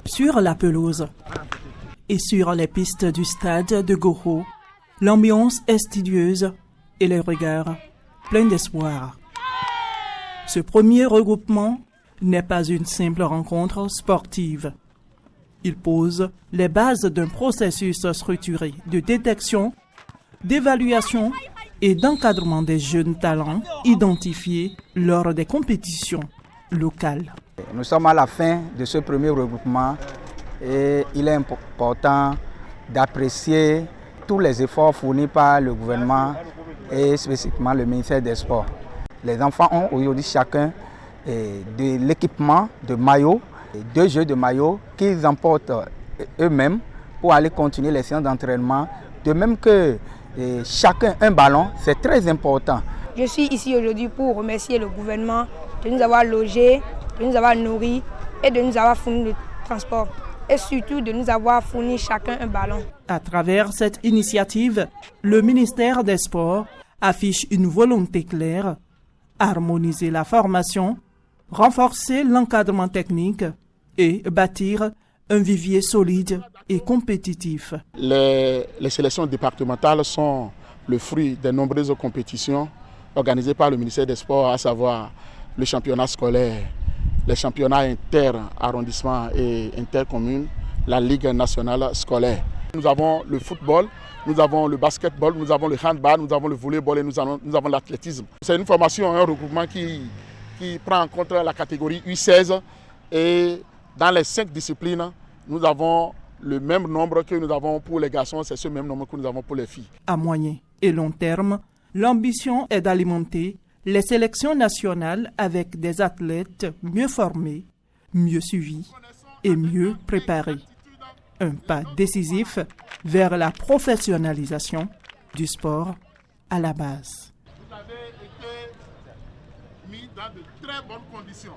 Sur la pelouse et sur les pistes du stade de Goro, l'ambiance est studieuse et les regards pleins d'espoir. Ce premier regroupement n'est pas une simple rencontre sportive. Il pose les bases d'un processus structuré de détection, d'évaluation et d'encadrement des jeunes talents identifiés lors des compétitions locales. Nous sommes à la fin de ce premier regroupement et il est important d'apprécier tous les efforts fournis par le gouvernement et spécifiquement le ministère des Sports. Les enfants ont aujourd'hui chacun de l'équipement de maillots, 2 jeux de maillots qu'ils emportent eux-mêmes pour aller continuer les séances d'entraînement. De même que chacun un ballon, c'est très important. Je suis ici aujourd'hui pour remercier le gouvernement de nous avoir logés, de nous avoir nourris et de nous avoir fourni le transport. Et surtout de nous avoir fourni chacun un ballon. À travers cette initiative, le ministère des Sports affiche une volonté claire: harmoniser la formation, renforcer l'encadrement technique et bâtir un vivier solide et compétitif. Les sélections départementales sont le fruit des nombreuses compétitions organisées par le ministère des Sports, à savoir le championnat scolaire, les championnats inter-arrondissements et intercommunes, la Ligue nationale scolaire. Nous avons le football, nous avons le basketball, nous avons le handball, nous avons le volleyball et nous avons l'athlétisme. C'est une formation, un regroupement qui prend en compte la catégorie U16 et dans les 5 disciplines, nous avons le même nombre que nous avons pour les garçons, c'est ce même nombre que nous avons pour les filles. À moyen et long terme, l'ambition est d'alimenter les sélections nationales avec des athlètes mieux formés, mieux suivis et mieux préparés. Un pas décisif vers la professionnalisation du sport à la base. Vous avez été mis dans de très bonnes conditions.